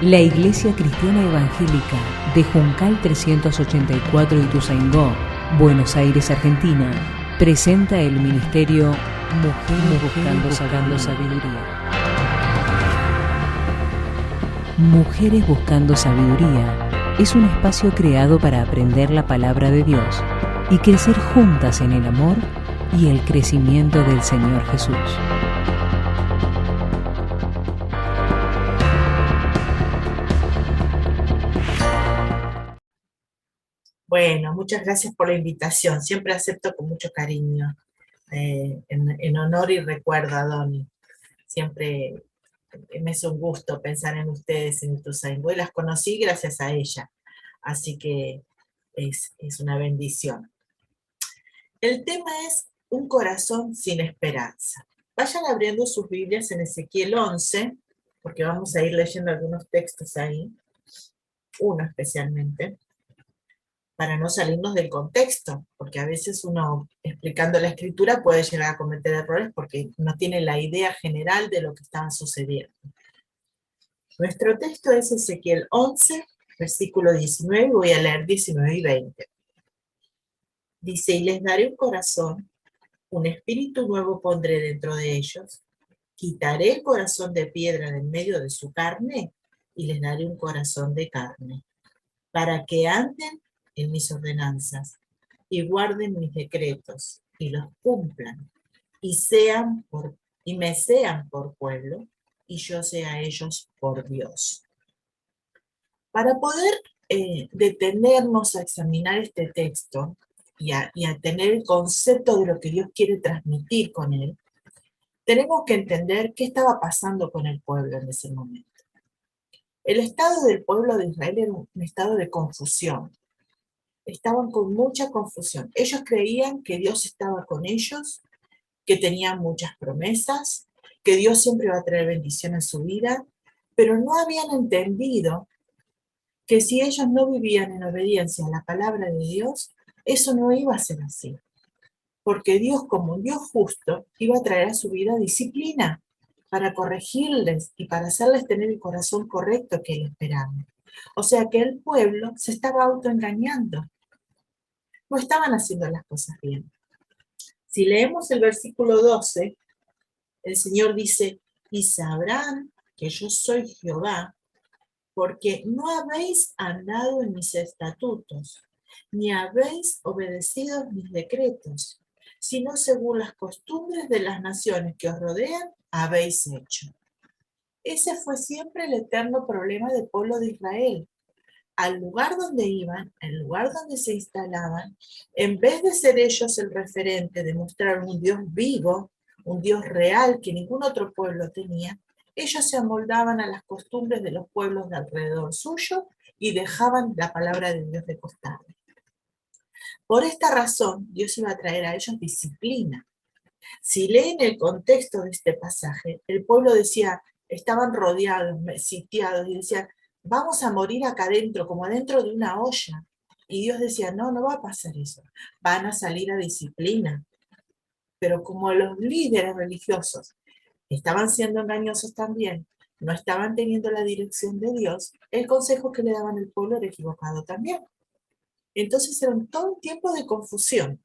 La Iglesia Cristiana Evangélica de Juncal 384 Ituzaingó, Buenos Aires, Argentina, presenta el ministerio Mujeres Buscando Sabiduría. Mujeres Buscando Sabiduría es un espacio creado para aprender la palabra de Dios y crecer juntas en el amor y el crecimiento del Señor Jesús. Bueno, muchas gracias por la invitación. Siempre acepto con mucho cariño, en honor y recuerdo a Doni. Siempre me es un gusto pensar en ustedes en Ituzaingó y las conocí gracias a ella. Así que es una bendición. El tema es un corazón sin esperanza. Vayan abriendo sus Biblias en Ezequiel 11, porque vamos a ir leyendo algunos textos ahí, uno especialmente, para no salirnos del contexto, porque a veces uno explicando la escritura puede llegar a cometer errores porque no tiene la idea general de lo que estaba sucediendo. Nuestro texto es Ezequiel 11, versículo 19, y voy a leer 19 y 20. Dice, y les daré un corazón, un espíritu nuevo pondré dentro de ellos, quitaré el corazón de piedra de en medio de su carne y les daré un corazón de carne, para que anden en mis ordenanzas y guarden mis decretos y los cumplan y me sean por pueblo y yo sea a ellos por Dios. Para poder detenernos a examinar este texto y a tener el concepto de lo que Dios quiere transmitir con él, tenemos que entender qué estaba pasando con el pueblo en ese momento. El estado del pueblo de Israel era un estado de confusión. Estaban con mucha confusión. Ellos creían que Dios estaba con ellos, que tenían muchas promesas, que Dios siempre iba a traer bendición en su vida, pero no habían entendido que si ellos no vivían en obediencia a la palabra de Dios, eso no iba a ser así. Porque Dios, como un Dios justo, iba a traer a su vida disciplina para corregirles y para hacerles tener el corazón correcto que él esperaba. O sea que el pueblo se estaba autoengañando. No estaban haciendo las cosas bien. Si leemos el versículo 12, el Señor dice, y sabrán que yo soy Jehová, porque no habéis andado en mis estatutos, ni habéis obedecido mis decretos, sino según las costumbres de las naciones que os rodean, habéis hecho. Ese fue siempre el eterno problema del pueblo de Israel. Al lugar donde iban, al lugar donde se instalaban, en vez de ser ellos el referente de mostrar un Dios vivo, un Dios real que ningún otro pueblo tenía, ellos se amoldaban a las costumbres de los pueblos de alrededor suyo y dejaban la palabra de Dios de costado. Por esta razón, Dios iba a traer a ellos disciplina. Si leen el contexto de este pasaje, el pueblo decía, estaban rodeados, sitiados, y decían, vamos a morir acá adentro, como adentro de una olla. Y Dios decía, no, no va a pasar eso. Van a salir a disciplina. Pero como los líderes religiosos estaban siendo engañosos también, no estaban teniendo la dirección de Dios, el consejo que le daban al pueblo era equivocado también. Entonces era todo un tiempo de confusión.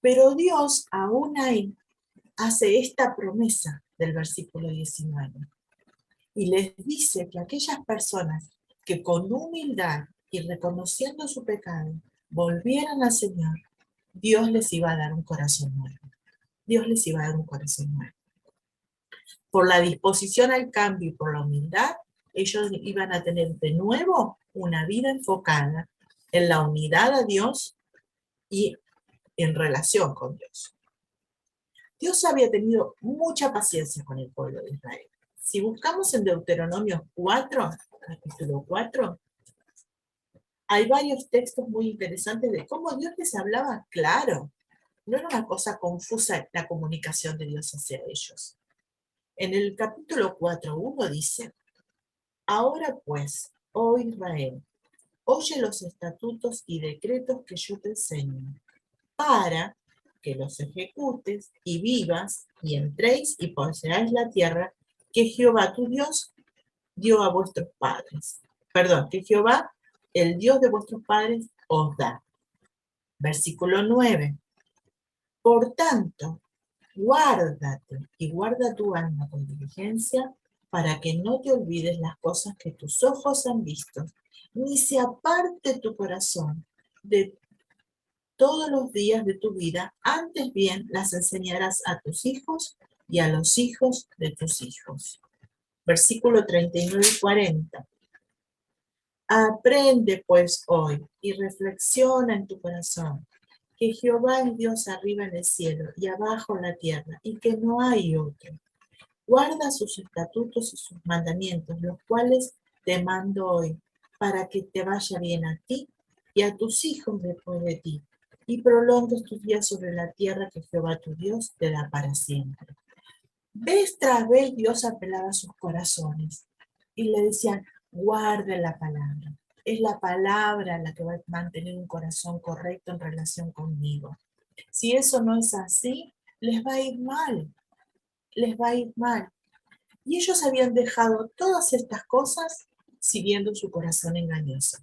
Pero Dios aún ahí hace esta promesa del versículo 19 y les dice que aquellas personas que con humildad y reconociendo su pecado volvieran al Señor, Dios les iba a dar un corazón nuevo. Dios les iba a dar un corazón nuevo. Por la disposición al cambio y por la humildad, ellos iban a tener de nuevo una vida enfocada en la unidad a Dios y en relación con Dios. Dios había tenido mucha paciencia con el pueblo de Israel. Si buscamos en Deuteronomio 4, capítulo 4, hay varios textos muy interesantes de cómo Dios les hablaba claro. No era una cosa confusa la comunicación de Dios hacia ellos. En el capítulo 4:1 dice, ahora pues, oh Israel, oye los estatutos y decretos que yo te enseño, para que los ejecutes y vivas y entréis y poseáis la tierra que Jehová tu Dios dio a vuestros padres. Perdón, que Jehová, el Dios de vuestros padres, os da. Versículo 9. Por tanto, guárdate y guarda tu alma con diligencia para que no te olvides las cosas que tus ojos han visto, ni se aparte tu corazón de todos los días de tu vida, antes bien las enseñarás a tus hijos y a los hijos de tus hijos. Versículo 39 y 40. Aprende pues hoy y reflexiona en tu corazón que Jehová es Dios arriba en el cielo y abajo en la tierra, y que no hay otro. Guarda sus estatutos y sus mandamientos, los cuales te mando hoy, para que te vaya bien a ti y a tus hijos después de ti, y prolongues tus días sobre la tierra que Jehová tu Dios te da para siempre. Vez tras vez Dios apelaba a sus corazones y le decían, guarde la palabra. Es la palabra la que va a mantener un corazón correcto en relación conmigo. Si eso no es así, les va a ir mal, les va a ir mal. Y ellos habían dejado todas estas cosas siguiendo su corazón engañoso.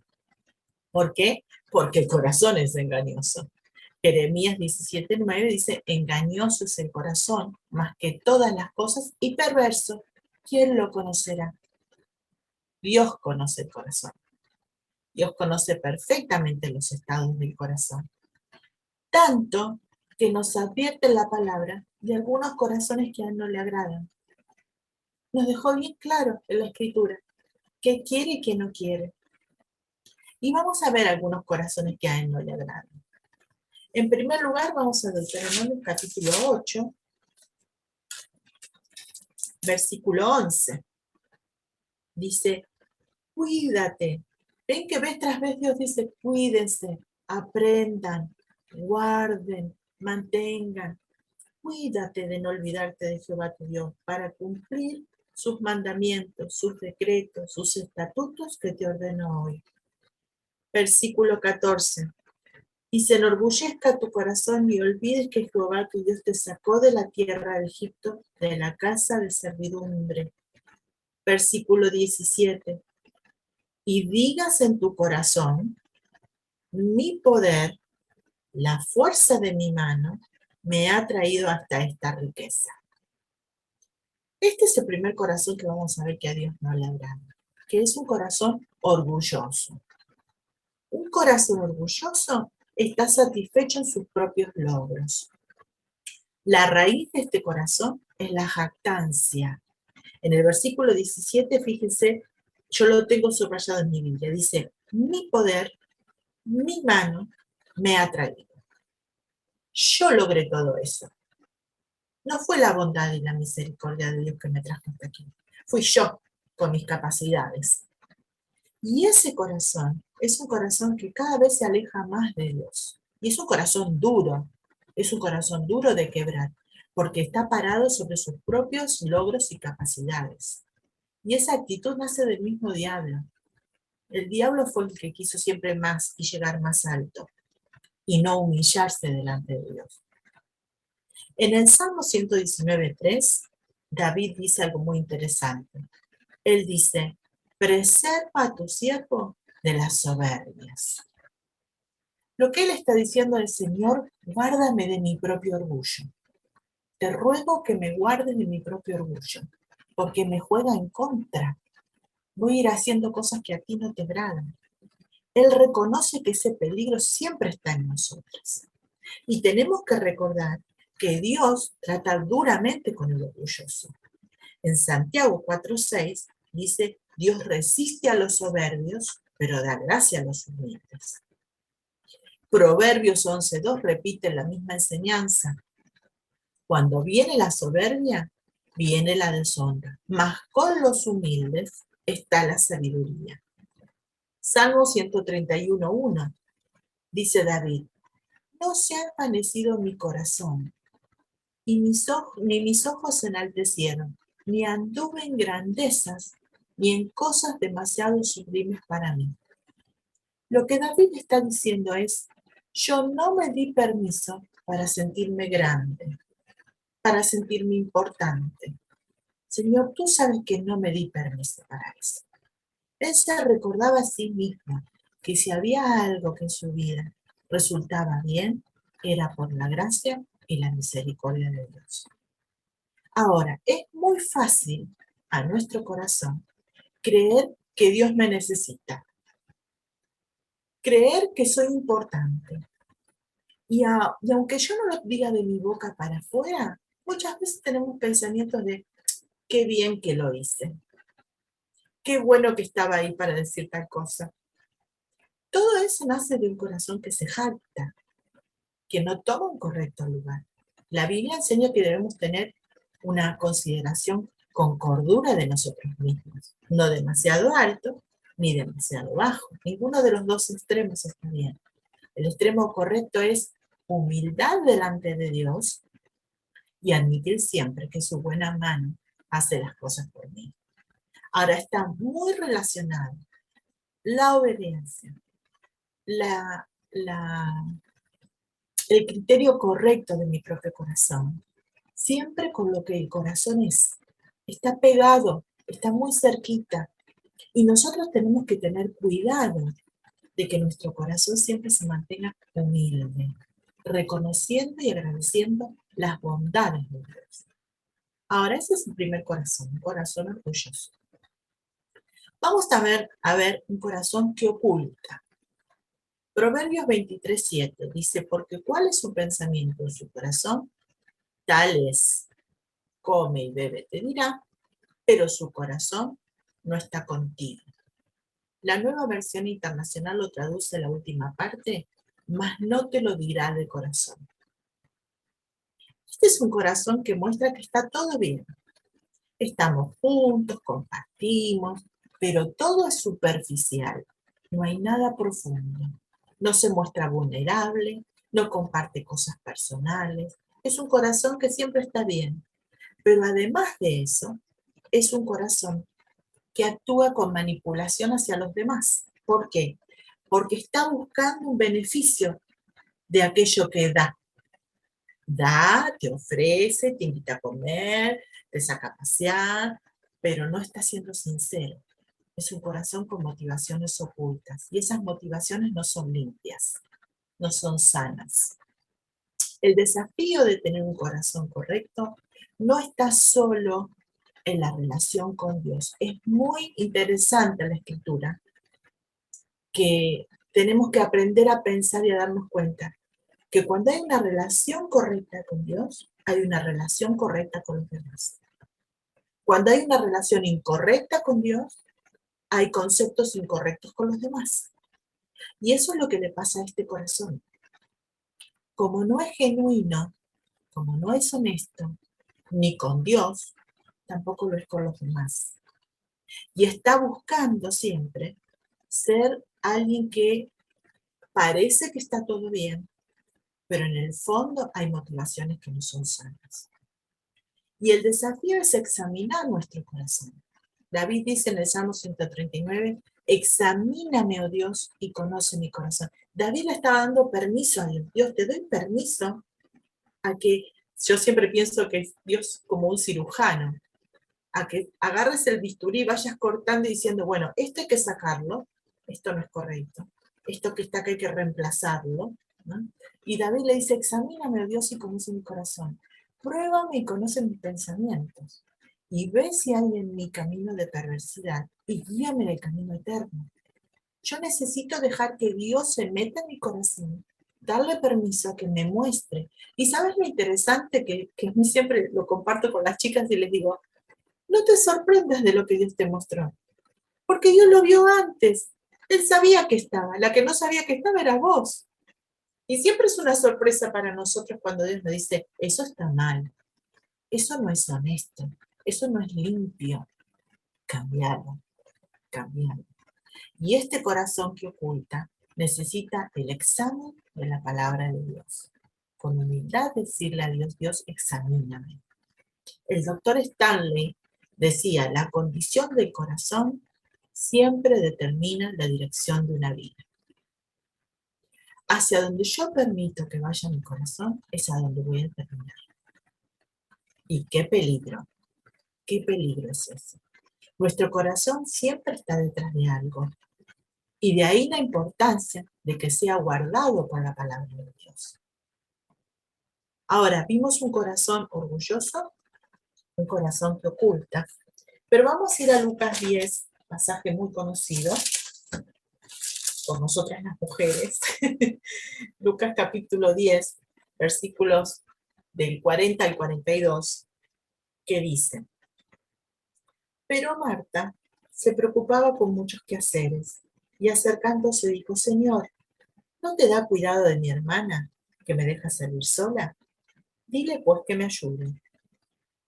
¿Por qué? Porque el corazón es engañoso. Jeremías 17:9 dice, engañoso es el corazón, más que todas las cosas, y perverso. ¿Quién lo conocerá? Dios conoce el corazón. Dios conoce perfectamente los estados del corazón. Tanto que nos advierte la palabra de algunos corazones que a él no le agradan. Nos dejó bien claro en la escritura qué quiere y qué no quiere. Y vamos a ver algunos corazones que a él no le agradan. En primer lugar, vamos a Deuteronomio capítulo 8, versículo 11. Dice, cuídate. Ven que vez tras vez Dios dice, cuídense, aprendan, guarden, mantengan. Cuídate de no olvidarte de Jehová tu Dios para cumplir sus mandamientos, sus decretos, sus estatutos que te ordeno hoy. Versículo 14. Y se enorgullezca tu corazón y olvides que Jehová tu Dios te sacó de la tierra de Egipto, de la casa de servidumbre. Versículo 17. Y digas en tu corazón, mi poder, la fuerza de mi mano, me ha traído hasta esta riqueza. Este es el primer corazón que vamos a ver que a Dios no le agrada, que es un corazón orgulloso. Un corazón orgulloso está satisfecho en sus propios logros. La raíz de este corazón es la jactancia. En el versículo 17, fíjense, yo lo tengo subrayado en mi Biblia, dice, mi poder, mi mano me ha traído. Yo logré todo eso. No fue la bondad y la misericordia de Dios que me trajo hasta aquí. Fui yo con mis capacidades. Y ese corazón es un corazón que cada vez se aleja más de Dios. Y es un corazón duro. Es un corazón duro de quebrar, porque está parado sobre sus propios logros y capacidades. Y esa actitud nace del mismo diablo. El diablo fue el que quiso siempre más y llegar más alto, y no humillarse delante de Dios. En el Salmo 119:3, David dice algo muy interesante. Él dice, preserva a tu siervo de las soberbias. Lo que él está diciendo es, Señor, guárdame de mi propio orgullo. Te ruego que me guardes de mi propio orgullo, porque me juega en contra. Voy a ir haciendo cosas que a ti no te agradan. Él reconoce que ese peligro siempre está en nosotros. Y tenemos que recordar que Dios trata duramente con el orgulloso. En Santiago 4:6 dice, Dios resiste a los soberbios, pero da gracia a los humildes. Proverbios 11:2 repite la misma enseñanza. Cuando viene la soberbia, viene la deshonra, mas con los humildes está la sabiduría. Salmo 131:1 dice David, no se ha envanecido mi corazón, y ni mis ojos se enaltecieron, ni anduve en grandezas, ni en cosas demasiado sublimes para mí. Lo que David está diciendo es, yo no me di permiso para sentirme grande, para sentirme importante. Señor, tú sabes que no me di permiso para eso. Él se recordaba a sí mismo que si había algo que en su vida resultaba bien, era por la gracia y la misericordia de Dios. Ahora, es muy fácil a nuestro corazón creer que Dios me necesita, creer que soy importante. Y aunque yo no lo diga de mi boca para afuera, muchas veces tenemos pensamientos de qué bien que lo hice, qué bueno que estaba ahí para decir tal cosa. Todo eso nace de un corazón que se jacta, que no toma un correcto lugar. La Biblia enseña que debemos tener una consideración con cordura de nosotros mismos, no demasiado alto ni demasiado bajo. Ninguno de los dos extremos está bien. El extremo correcto es humildad delante de Dios y admitir siempre que su buena mano hace las cosas por mí. Ahora está muy relacionado la obediencia, la, la, el criterio correcto de mi propio corazón, siempre con lo que el corazón es. Está pegado, está muy cerquita. Y nosotros tenemos que tener cuidado de que nuestro corazón siempre se mantenga humilde, reconociendo y agradeciendo las bondades de Dios. Ahora, ese es el primer corazón, un corazón orgulloso. Vamos a ver un corazón que oculta. Proverbios 23:7 dice, porque ¿cuál es su pensamiento en su corazón? Tal es, come y bebe, te dirá, pero su corazón no está contigo. La Nueva Versión Internacional lo traduce la última parte, mas no te lo dirá de corazón. Este es un corazón que muestra que está todo bien. Estamos juntos, compartimos, pero todo es superficial. No hay nada profundo. No se muestra vulnerable, no comparte cosas personales. Es un corazón que siempre está bien. Pero además de eso, es un corazón que actúa con manipulación hacia los demás. ¿Por qué? Porque está buscando un beneficio de aquello que da. Da, te ofrece, te invita a comer, te saca a pasear, pero no está siendo sincero. Es un corazón con motivaciones ocultas y esas motivaciones no son limpias, no son sanas. El desafío de tener un corazón correcto no está solo en la relación con Dios. Es muy interesante la escritura que tenemos que aprender a pensar y a darnos cuenta que cuando hay una relación correcta con Dios, hay una relación correcta con los demás. Cuando hay una relación incorrecta con Dios, hay conceptos incorrectos con los demás. Y eso es lo que le pasa a este corazón. Como no es genuino, como no es honesto, ni con Dios, tampoco lo es con los demás. Y está buscando siempre ser alguien que parece que está todo bien, pero en el fondo hay motivaciones que no son sanas. Y el desafío es examinar nuestro corazón. David dice en el Salmo 139, examíname, oh Dios, y conoce mi corazón. David le estaba dando permiso a Dios. Dios, te doy permiso a que, yo siempre pienso que es Dios como un cirujano, a que agarres el bisturí y vayas cortando y diciendo, bueno, esto hay que sacarlo, esto no es correcto, esto que está acá hay que reemplazarlo, ¿no? Y David le dice, examíname, oh Dios, y conoce mi corazón. Pruébame y conoce mis pensamientos. Y ve si hay en mi camino de perversidad y guíame en el camino eterno. Yo necesito dejar que Dios se meta en mi corazón, darle permiso a que me muestre. Y sabes lo interesante que a mí siempre lo comparto con las chicas y les digo, no te sorprendas de lo que Dios te mostró, porque Dios lo vio antes. Él sabía que estaba, la que no sabía que estaba era vos. Y siempre es una sorpresa para nosotros cuando Dios nos dice, eso está mal, eso no es honesto, eso no es limpio, cambiarlo, cambiarlo. Y este corazón que oculta necesita el examen de la palabra de Dios. Con humildad decirle a Dios, Dios, examíname. El doctor Stanley decía, la condición del corazón siempre determina la dirección de una vida. Hacia donde yo permito que vaya mi corazón es a donde voy a terminar. Y qué peligro qué peligro es ese. Nuestro corazón siempre está detrás de algo. Y de ahí la importancia de que sea guardado por la palabra de Dios. Ahora, vimos un corazón orgulloso, un corazón que oculta. Pero vamos a ir a Lucas 10, pasaje muy conocido por nosotras las mujeres. Lucas capítulo 10, versículos del 40 al 42, que dicen: Pero Marta se preocupaba con muchos quehaceres, y acercándose dijo: Señor, ¿no te da cuidado de mi hermana, que me deja salir sola? Dile pues que me ayude.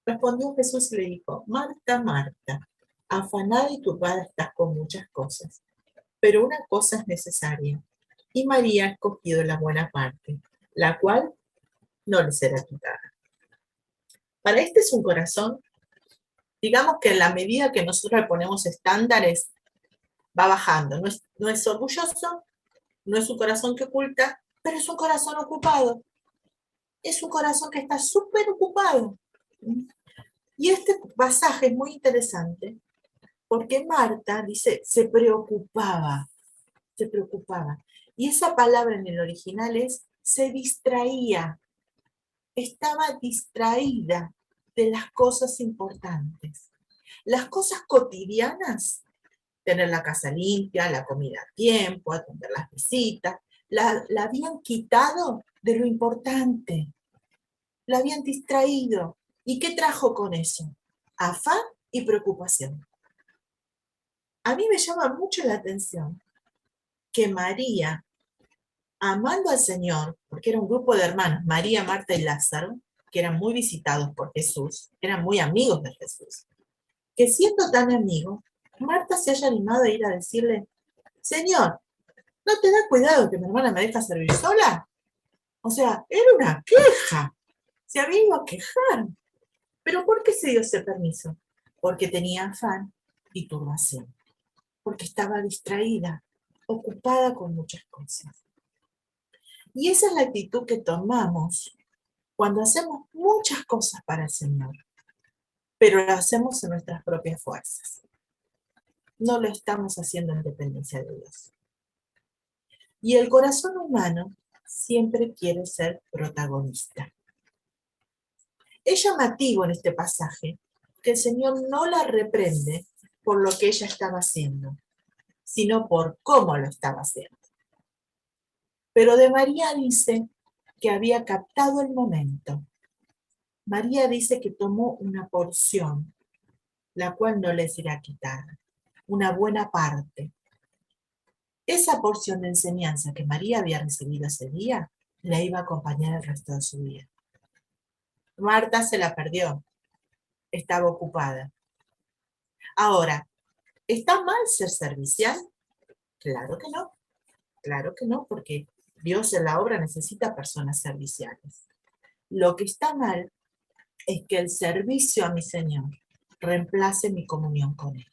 Respondió Jesús y le dijo: Marta, Marta, afanada y turbada estás con muchas cosas, pero una cosa es necesaria, y María ha escogido la buena parte, la cual no le será quitada. Para este es un corazón, digamos que en la medida que nosotros le ponemos estándares, va bajando. No es orgulloso, no es un corazón que oculta, pero es un corazón ocupado. Es un corazón que está súper ocupado. Y este pasaje es muy interesante porque Marta dice, se preocupaba. Y esa palabra en el original es se distraía, estaba distraída de las cosas importantes. Las cosas cotidianas, tener la casa limpia, la comida a tiempo, atender las visitas, la habían quitado de lo importante, la habían distraído. ¿Y qué trajo con eso? Afán y preocupación. A mí me llama mucho la atención que María, amando al Señor, porque era un grupo de hermanos, María, Marta y Lázaro, que eran muy visitados por Jesús, eran muy amigos de Jesús, que siendo tan amigos, Marta se haya animado a ir a decirle: Señor, ¿no te da cuidado que mi hermana me deja servir sola? O sea, era una queja, se había ido a quejar. ¿Pero por qué se dio ese permiso? Porque tenía afán y turbación, porque estaba distraída, ocupada con muchas cosas. Y esa es la actitud que tomamos cuando hacemos muchas cosas para el Señor, pero lo hacemos en nuestras propias fuerzas. No lo estamos haciendo en dependencia de Dios. Y el corazón humano siempre quiere ser protagonista. Es llamativo en este pasaje que el Señor no la reprende por lo que ella estaba haciendo, sino por cómo lo estaba haciendo. Pero de María dice que había captado el momento. María dice que tomó una porción, la cual no le será quitada, una buena parte. Esa porción de enseñanza que María había recibido ese día, la iba a acompañar el resto de su vida. Marta se la perdió, estaba ocupada. Ahora, ¿está mal ser servicial? Claro que no, porque Dios en la obra necesita personas serviciales. Lo que está mal es que el servicio a mi Señor reemplace mi comunión con Él.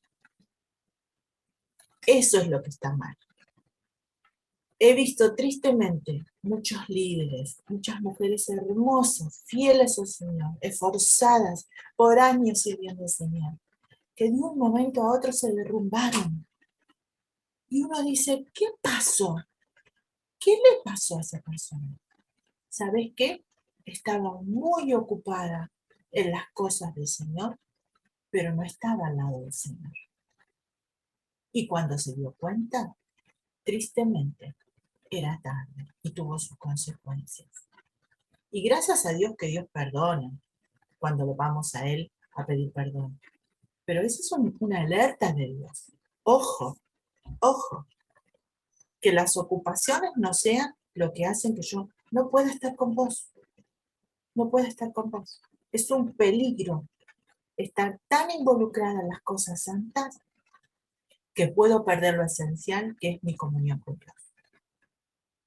Eso es lo que está mal. He visto tristemente muchos líderes, muchas mujeres hermosas, fieles al Señor, esforzadas por años sirviendo al Señor, que de un momento a otro se derrumbaron. Y uno dice, ¿qué pasó? ¿Qué le pasó a esa persona? ¿Sabes qué? Estaba muy ocupada en las cosas del Señor, pero no estaba al lado del Señor. Y cuando se dio cuenta, tristemente, era tarde y tuvo sus consecuencias. Y gracias a Dios que Dios perdona cuando lo vamos a Él a pedir perdón. Pero eso es una alerta de Dios. Ojo, ojo, que las ocupaciones no sean lo que hacen que yo no pueda estar con vos. No pueda estar con vos. Es un peligro estar tan involucrada en las cosas santas que puedo perder lo esencial, que es mi comunión con Dios.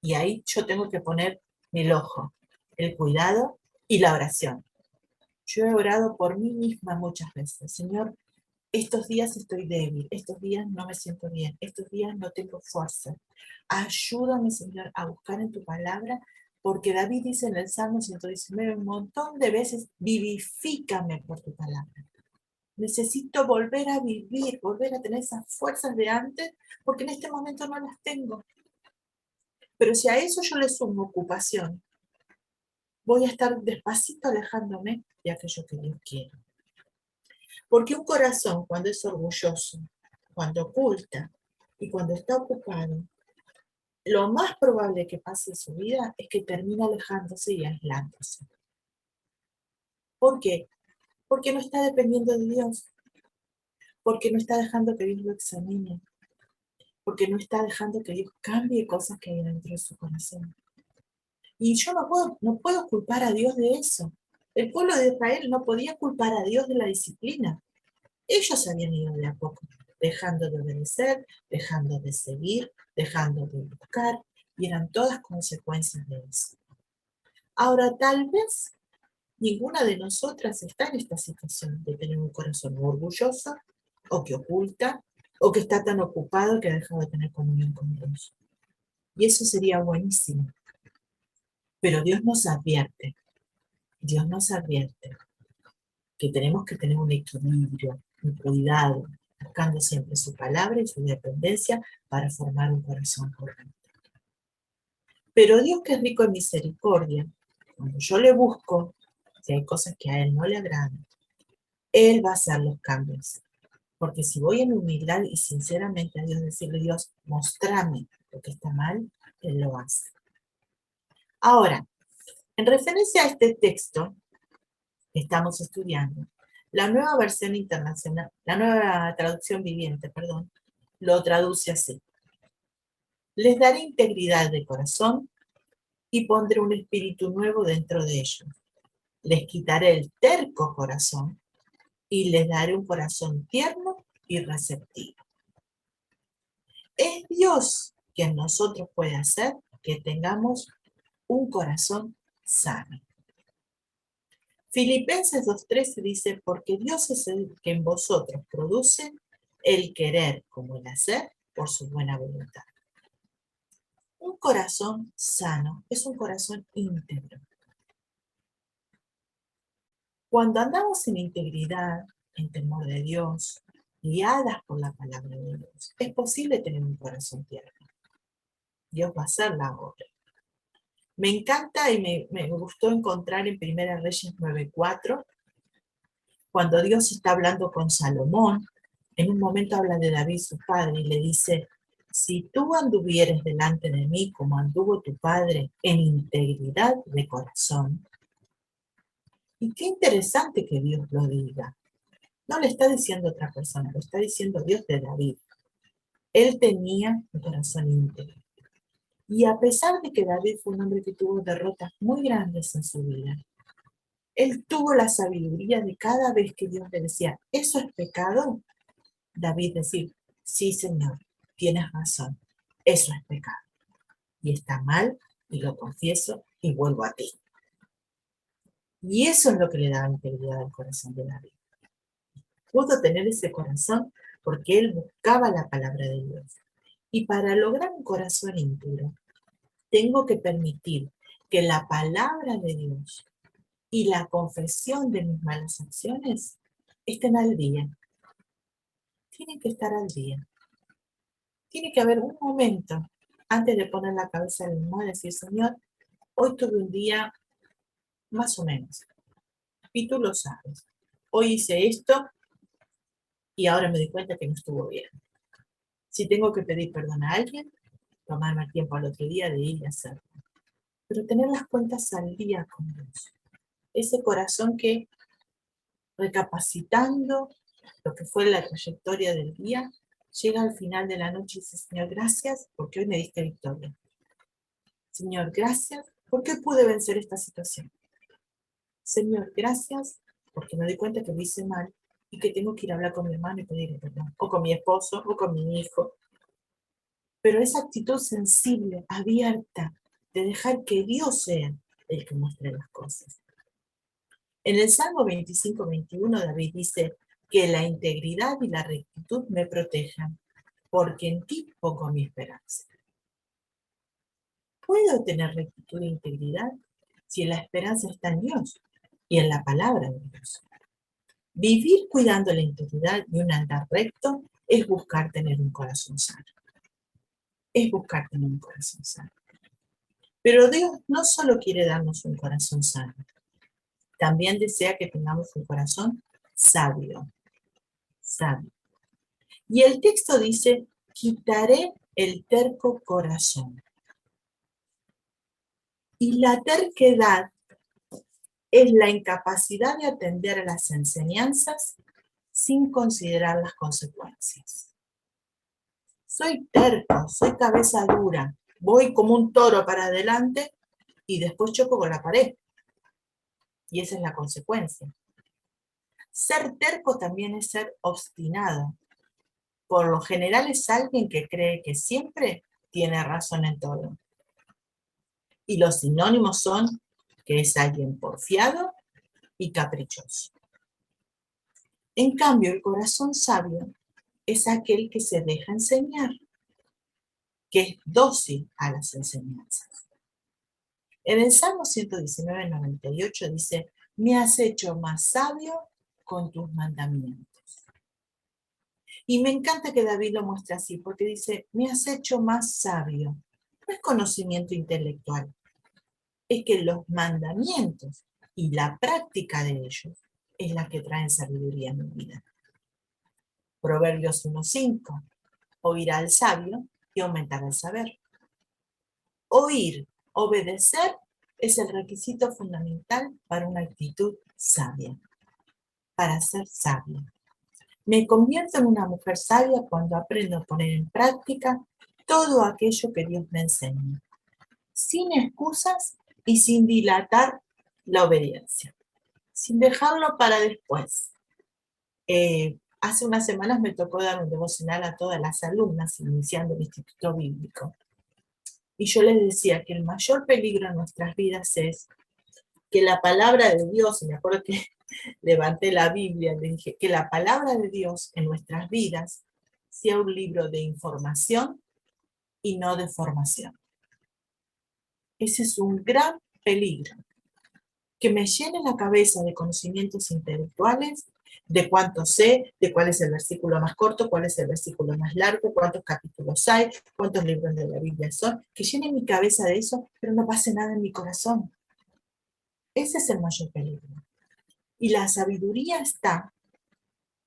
Y ahí yo tengo que poner el ojo, el cuidado y la oración. Yo he orado por mí misma muchas veces. Señor, estos días estoy débil, estos días no me siento bien, estos días no tengo fuerza. Ayúdame, Señor, a buscar en tu palabra, porque David dice en el Salmo 119 un montón de veces: vivifícame por tu palabra. Necesito volver a vivir, volver a tener esas fuerzas de antes, porque en este momento no las tengo. Pero si a eso yo le sumo ocupación, voy a estar despacito alejándome de aquello que Dios quiere. Porque un corazón, cuando es orgulloso, cuando oculta y cuando está ocupado, lo más probable que pase en su vida es que termine alejándose y aislándose. ¿Por qué? Porque no está dependiendo de Dios, porque no está dejando que Dios lo examine, porque no está dejando que Dios cambie cosas que hay dentro de su corazón. Y yo no puedo culpar a Dios de eso. El pueblo de Israel no podía culpar a Dios de la disciplina. Ellos habían ido de a poco, dejando de obedecer, dejando de seguir, dejando de buscar, y eran todas consecuencias de eso. Ahora, tal vez ninguna de nosotras está en esta situación de tener un corazón orgulloso, o que oculta, o que está tan ocupado que ha dejado de tener comunión con Dios. Y eso sería buenísimo. Pero Dios nos advierte que tenemos que tener un equilibrio, un cuidado, buscando siempre su palabra y su dependencia para formar un corazón correcto. Pero Dios, que es rico en misericordia, cuando yo le busco, si hay cosas que a Él no le agradan, Él va a hacer los cambios. Porque si voy en humildad y sinceramente a Dios decirle, Dios, mostrame lo que está mal, Él lo hace. Ahora, en referencia a este texto que estamos estudiando, la nueva versión internacional, la nueva traducción viviente, perdón, lo traduce así. Les daré integridad de corazón y pondré un espíritu nuevo dentro de ellos. Les quitaré el terco corazón y les daré un corazón tierno y receptivo. Es Dios quien nosotros puede hacer que tengamos un corazón sano. Filipenses 2:13 dice, porque Dios es el que en vosotros produce el querer como el hacer por su buena voluntad. Un corazón sano es un corazón íntegro. Cuando andamos en integridad, en temor de Dios, guiadas por la palabra de Dios, es posible tener un corazón tierno. Dios va a hacer la obra. Me encanta y me gustó encontrar en Primera Reyes 9:4, cuando Dios está hablando con Salomón, en un momento habla de David, su padre, y le dice, si tú anduvieres delante de mí como anduvo tu padre en integridad de corazón. Y qué interesante que Dios lo diga. No le está diciendo otra persona, lo está diciendo Dios de David. Él tenía un corazón íntegro. Y a pesar de que David fue un hombre que tuvo derrotas muy grandes en su vida, él tuvo la sabiduría de cada vez que Dios le decía, ¿eso es pecado? David decir, sí, Señor, tienes razón, eso es pecado. Y está mal, y lo confieso, y vuelvo a ti. Y eso es lo que le da integridad al corazón de David. Pudo tener ese corazón porque él buscaba la palabra de Dios. Y para lograr un corazón íntegro, tengo que permitir que la palabra de Dios y la confesión de mis malas acciones estén al día. Tienen que estar al día. Tiene que haber un momento antes de poner la cabeza en el almohada y decir, Señor, hoy tuve un día más o menos. Y tú lo sabes. Hoy hice esto y ahora me di cuenta que no estuvo bien. Si tengo que pedir perdón a alguien, tomarme el tiempo al otro día de ir y hacerlo. Pero tener las cuentas al día con Dios. Ese corazón que, recapacitando lo que fue la trayectoria del día, llega al final de la noche y dice, Señor, gracias porque hoy me diste victoria. Señor, gracias porque pude vencer esta situación. Señor, gracias porque me doy cuenta que lo hice mal y que tengo que ir a hablar con mi hermano y pedirle perdón, o con mi esposo, o con mi hijo. Pero esa actitud sensible, abierta, de dejar que Dios sea el que muestre las cosas. En el Salmo 25:21 David dice que la integridad y la rectitud me protejan, porque en ti pongo mi esperanza. ¿Puedo tener rectitud e integridad si la esperanza está en Dios y en la palabra de Dios? Vivir cuidando la integridad y un andar recto es buscar tener un corazón sano. Es buscar tener un corazón sano. Pero Dios no solo quiere darnos un corazón sano, también desea que tengamos un corazón sabio. Sabio. Y el texto dice, quitaré el terco corazón. Y la terquedad es la incapacidad de atender a las enseñanzas sin considerar las consecuencias. Soy terco, soy cabeza dura, voy como un toro para adelante y después choco con la pared. Y esa es la consecuencia. Ser terco también es ser obstinado. Por lo general es alguien que cree que siempre tiene razón en todo. Y los sinónimos son que es alguien porfiado y caprichoso. En cambio, el corazón sabio es aquel que se deja enseñar, que es dócil a las enseñanzas. En el Salmo 119, 98 dice, me has hecho más sabio con tus mandamientos. Y me encanta que David lo muestre así, porque dice, me has hecho más sabio. No es conocimiento intelectual, es que los mandamientos y la práctica de ellos es la que traen sabiduría a mi vida. Proverbios 1:5, oirá al sabio y aumentará el saber. Oír, obedecer, es el requisito fundamental para una actitud sabia, para ser sabia. Me convierto en una mujer sabia cuando aprendo a poner en práctica todo aquello que Dios me enseña, sin excusas y sin dilatar la obediencia, sin dejarlo para después. Hace unas semanas me tocó dar un devocional a todas las alumnas iniciando el Instituto Bíblico. Y yo les decía que el mayor peligro en nuestras vidas es que la palabra de Dios, y me acuerdo que levanté la Biblia, le dije que la palabra de Dios en nuestras vidas sea un libro de información y no de formación. Ese es un gran peligro, que me llene la cabeza de conocimientos intelectuales, de cuánto sé, de cuál es el versículo más corto, cuál es el versículo más largo, cuántos capítulos hay, cuántos libros de la Biblia son, que llene mi cabeza de eso, pero no pase nada en mi corazón. Ese es el mayor peligro. Y la sabiduría está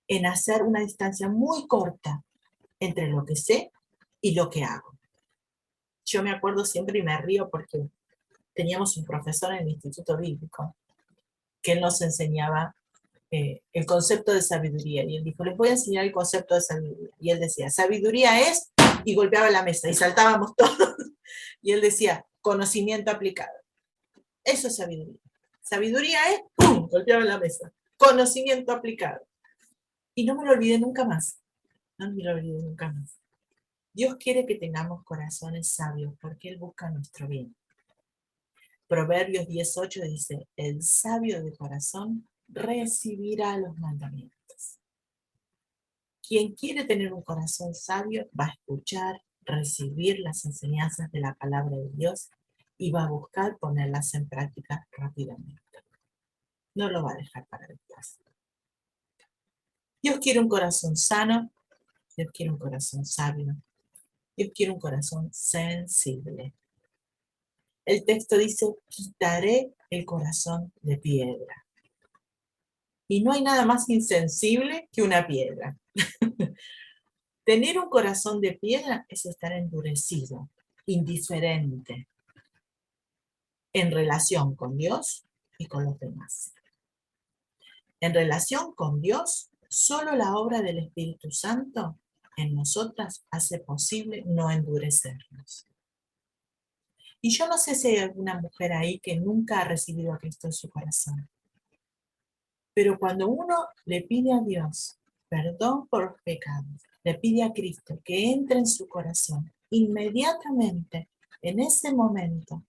en hacer una distancia muy corta entre lo que sé y lo que hago. Yo me acuerdo siempre y me río porque teníamos un profesor en el Instituto Bíblico que él nos enseñaba el concepto de sabiduría. Y él dijo, les voy a enseñar el concepto de sabiduría. Y él decía, sabiduría es, y golpeaba la mesa, y saltábamos todos. Y él decía, conocimiento aplicado. Eso es sabiduría. Sabiduría es, ¡pum!, golpeaba la mesa. Conocimiento aplicado. Y no me lo olvidé nunca más. No me lo olvidé nunca más. Dios quiere que tengamos corazones sabios porque Él busca nuestro bien. Proverbios 18 dice, el sabio de corazón recibirá los mandamientos. Quien quiere tener un corazón sabio va a escuchar, recibir las enseñanzas de la palabra de Dios y va a buscar ponerlas en práctica rápidamente. No lo va a dejar para después. Dios quiere un corazón sano, Dios quiere un corazón sabio, Dios quiere un corazón sensible. El texto dice, quitaré el corazón de piedra. Y no hay nada más insensible que una piedra. Tener un corazón de piedra es estar endurecido, indiferente, en relación con Dios y con los demás. En relación con Dios, solo la obra del Espíritu Santo en nosotras hace posible no endurecernos. Y yo no sé si hay alguna mujer ahí que nunca ha recibido a Cristo en su corazón. Pero cuando uno le pide a Dios perdón por los pecados, le pide a Cristo que entre en su corazón, inmediatamente, en ese momento,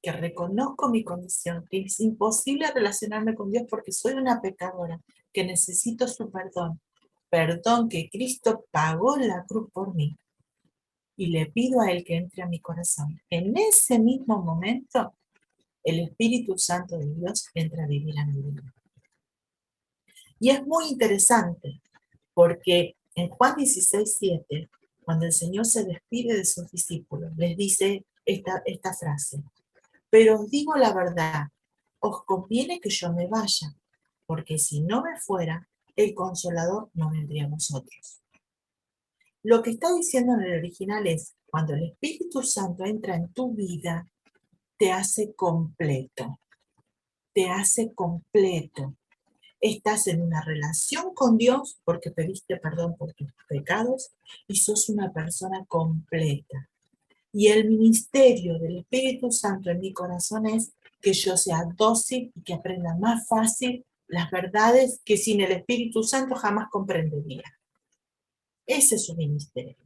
que reconozco mi condición, que es imposible relacionarme con Dios porque soy una pecadora, que necesito su perdón, perdón que Cristo pagó en la cruz por mí, y le pido a Él que entre a mi corazón. En ese mismo momento, el Espíritu Santo de Dios entra a vivir a mi vida. Y es muy interesante porque en Juan 16:7, cuando el Señor se despide de sus discípulos, les dice esta frase: pero os digo la verdad, os conviene que yo me vaya, porque si no me fuera, el Consolador no vendría a vosotros. Lo que está diciendo en el original es: cuando el Espíritu Santo entra en tu vida, te hace completo, te hace completo. Estás en una relación con Dios porque pediste perdón por tus pecados y sos una persona completa. Y el ministerio del Espíritu Santo en mi corazón es que yo sea dócil y que aprenda más fácil las verdades que sin el Espíritu Santo jamás comprendería. Ese es su ministerio.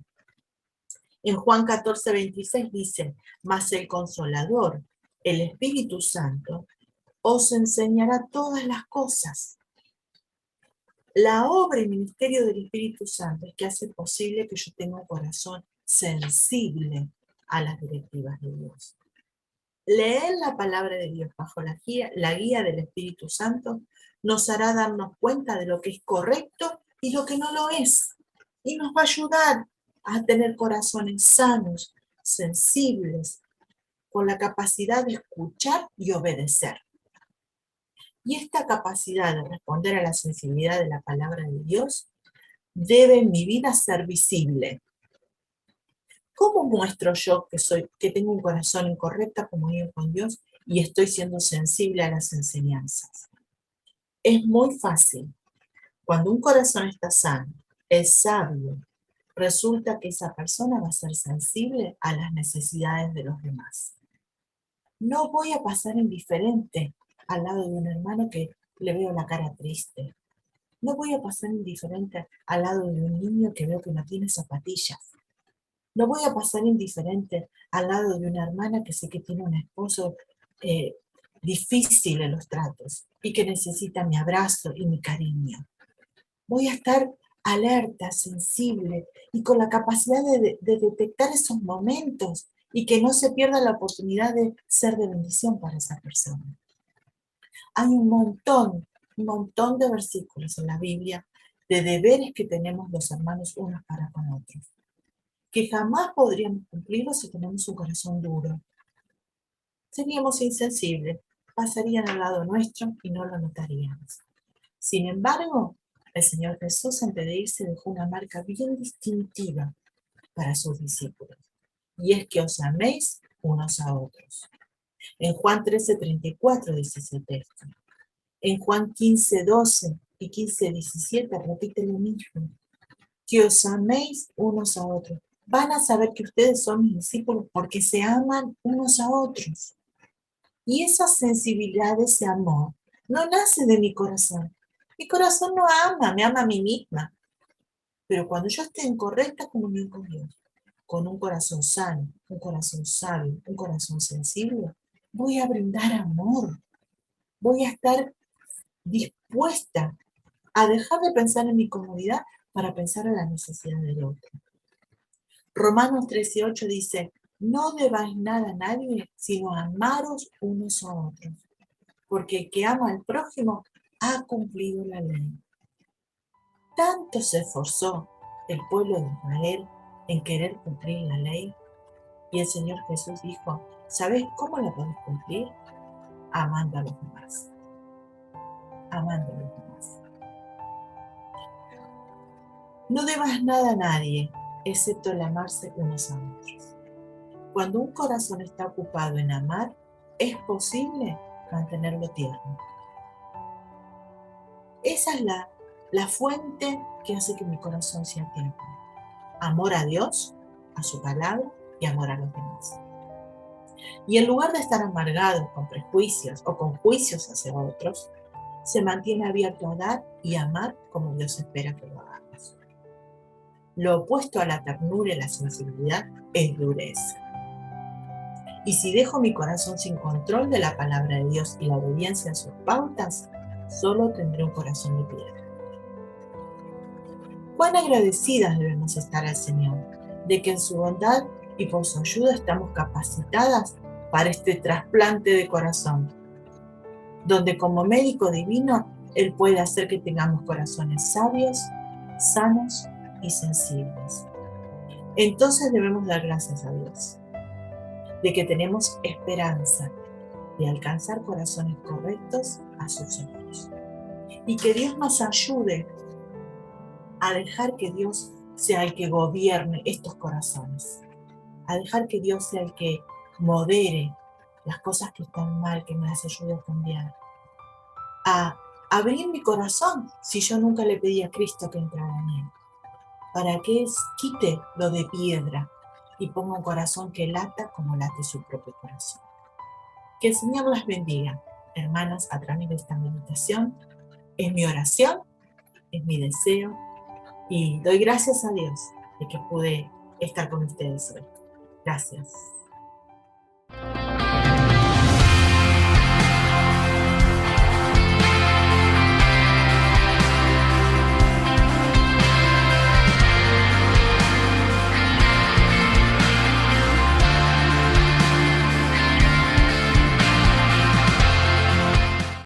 En Juan 14:26 dice: mas el Consolador, el Espíritu Santo, os enseñará todas las cosas. La obra y ministerio del Espíritu Santo es que hace posible que yo tenga un corazón sensible a las directivas de Dios. Leer la palabra de Dios bajo la guía del Espíritu Santo nos hará darnos cuenta de lo que es correcto y lo que no lo es. Y nos va a ayudar a tener corazones sanos, sensibles, con la capacidad de escuchar y obedecer. Y esta capacidad de responder a la sensibilidad de la palabra de Dios debe en mi vida ser visible. ¿Cómo muestro yo que tengo un corazón en correcta comunión con Dios y estoy siendo sensible a las enseñanzas? Es muy fácil. Cuando un corazón está sano, es sabio, resulta que esa persona va a ser sensible a las necesidades de los demás. No voy a pasar indiferente al lado de un hermano que le veo la cara triste. No voy a pasar indiferente al lado de un niño que veo que no tiene zapatillas. No voy a pasar indiferente al lado de una hermana que sé que tiene un esposo difícil en los tratos y que necesita mi abrazo y mi cariño. Voy a estar alerta, sensible y con la capacidad de detectar esos momentos y que no se pierda la oportunidad de ser de bendición para esa persona. Hay un montón de versículos en la Biblia de deberes que tenemos los hermanos unos para con otros, que jamás podríamos cumplirlos si tenemos un corazón duro. Seríamos insensibles, pasarían al lado nuestro y no lo notaríamos. Sin embargo, el Señor Jesús antes de irse dejó una marca bien distintiva para sus discípulos, y es que os améis unos a otros. En Juan 13:34 dice ese texto. En Juan 15:12 y 15:17 repite lo mismo. Que os améis unos a otros. Van a saber que ustedes son mis discípulos porque se aman unos a otros. Y esa sensibilidad, ese amor, no nace de mi corazón. Mi corazón no ama, me ama a mí misma. Pero cuando yo esté en correcta comunión con Dios, con un corazón sano, un corazón sabio, un corazón sensible, voy a brindar amor. Voy a estar dispuesta a dejar de pensar en mi comodidad para pensar en la necesidad del otro. Romanos 13:8 dice: no debáis nada a nadie, sino amaros unos a otros, porque el que ama al prójimo ha cumplido la ley. Tanto se esforzó el pueblo de Israel en querer cumplir la ley, y el Señor Jesús dijo: ¿sabéis cómo la podéis cumplir? Amando a los demás. Amando a los demás. No debas nada a nadie, excepto el amarse unos a otros. Cuando un corazón está ocupado en amar, es posible mantenerlo tierno. Esa es la fuente que hace que mi corazón sea tierno. Amor a Dios, a su palabra y amor a los demás. Y en lugar de estar amargado con prejuicios o con juicios hacia otros, se mantiene abierto a dar y amar como Dios espera que lo hagamos. Lo opuesto a la ternura y la sensibilidad es dureza. Y si dejo mi corazón sin control de la palabra de Dios y la obediencia a sus pautas, solo tendré un corazón de piedra. Cuán agradecidas debemos estar al Señor de que en su bondad y por su ayuda estamos capacitadas para este trasplante de corazón, donde como médico divino Él puede hacer que tengamos corazones sabios, sanos y sensibles. Entonces debemos dar gracias a Dios de que tenemos esperanza de alcanzar corazones correctos a sus ojos. Y que Dios nos ayude a dejar que Dios sea el que gobierne estos corazones, a dejar que Dios sea el que modere las cosas que están mal, que me las ayude a cambiar, a abrir mi corazón si yo nunca le pedí a Cristo que entrara en él, para que quite lo de piedra y ponga un corazón que lata como late su propio corazón. Que el Señor las bendiga, hermanas, a través de esta meditación. Es mi oración, es mi deseo, y doy gracias a Dios de que pude estar con ustedes hoy. Gracias.